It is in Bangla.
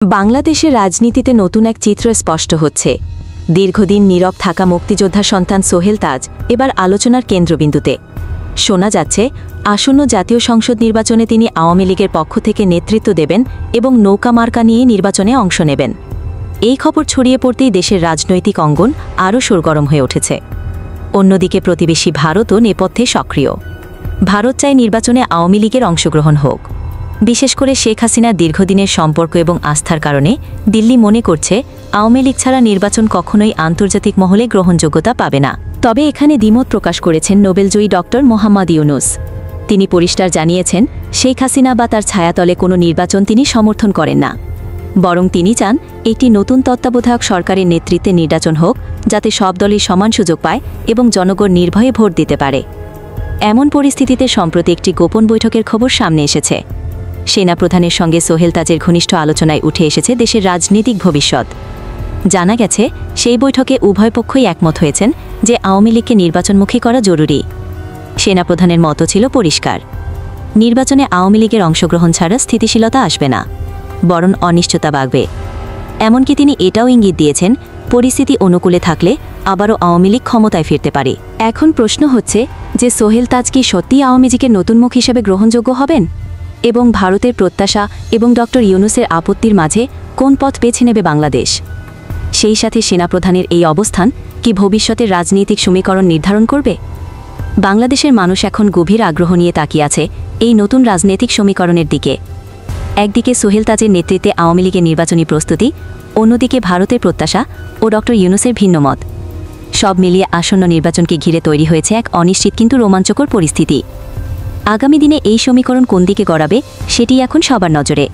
বাংলাদেশের রাজনীতিতে নতুন এক চিত্র স্পষ্ট হচ্ছে। দীর্ঘদিন নীরব থাকা মুক্তিযোদ্ধা সন্তান সোহেল তাজ এবার আলোচনার কেন্দ্রবিন্দুতে। শোনা যাচ্ছে, আসন্ন জাতীয় সংসদ নির্বাচনে তিনি আওয়ামী লীগের পক্ষ থেকে নেতৃত্ব দেবেন এবং নৌকা মার্কা নিয়ে নির্বাচনে অংশ নেবেন। এই খবর ছড়িয়ে পড়তেই দেশের রাজনৈতিক অঙ্গন আরও সরগরম হয়ে উঠেছে। অন্যদিকে প্রতিবেশী ভারতও নেপথ্যে সক্রিয়। ভারত চায় নির্বাচনে আওয়ামী লীগের অংশগ্রহণ হোক। বিশেষ করে শেখ হাসিনার দীর্ঘদিনের সম্পর্ক এবং আস্থার কারণে দিল্লি মনে করছে আওয়ামী লীগ ছাড়া নির্বাচন কখনোই আন্তর্জাতিক মহলে গ্রহণযোগ্যতা পাবে না। তবে এখানে দ্বিমত প্রকাশ করেছেন নোবেলজয়ী ডক্টর মোহাম্মদ ইউনুস। তিনি পরিষ্কার জানিয়েছেন, শেখ হাসিনা বা তার ছায়াতলে কোনো নির্বাচন তিনি সমর্থন করেন না। বরং তিনি চান একটি নতুন তত্ত্বাবধায়ক সরকারের নেতৃত্বে নির্বাচন হোক, যাতে সব দলই সমান সুযোগ পায় এবং জনগণ নির্ভয়ে ভোট দিতে পারে। এমন পরিস্থিতিতে সম্প্রতি একটি গোপন বৈঠকের খবর সামনে এসেছে। সেনাপ্রধানের সঙ্গে সোহেল তাজের ঘনিষ্ঠ আলোচনায় উঠে এসেছে দেশের রাজনৈতিক ভবিষ্যৎ। জানা গেছে, সেই বৈঠকে উভয় পক্ষই একমত হয়েছেন যে আওয়ামী লীগকে নির্বাচনমুখী করা জরুরি। সেনাপ্রধানের মতো ছিল পরিষ্কার, নির্বাচনে আওয়ামী লীগের অংশগ্রহণ ছাড়া স্থিতিশীলতা আসবে না, বরং অনিশ্চয়তা বাড়বে। এমনকি তিনি এটাও ইঙ্গিত দিয়েছেন, পরিস্থিতি অনুকূলে থাকলে আবারও আওয়ামী লীগ ক্ষমতায় ফিরতে পারে। এখন প্রশ্ন হচ্ছে যে সোহেল তাজ কি সত্যিই আওয়ামী লীগের নতুন মুখ হিসেবে গ্রহণযোগ্য হবেন, এবং ভারতের প্রত্যাশা এবং ডক্টর ইউনুসের আপত্তির মাঝে কোন পথ বেছে নেবে বাংলাদেশ? সেই সাথে সেনাপ্রধানের এই অবস্থান কি ভবিষ্যতের রাজনৈতিক সমীকরণ নির্ধারণ করবে? বাংলাদেশের মানুষ এখন গভীর আগ্রহ নিয়ে তাকিয়ে আছে এই নতুন রাজনৈতিক সমীকরণের দিকে। একদিকে সোহেল তাজের নেতৃত্বে আওয়ামী লীগের নির্বাচনী প্রস্তুতি, অন্যদিকে ভারতের প্রত্যাশা ও ডক্টর ইউনুসের ভিন্ন মত। সব মিলিয়ে আসন্ন নির্বাচনকে ঘিরে তৈরি হয়েছে এক অনিশ্চিত কিন্তু রোমাঞ্চকর পরিস্থিতি। আগামী দিনে এই সমীকরণ কোন দিকে গড়াবে সেটি এখন সবার নজরে।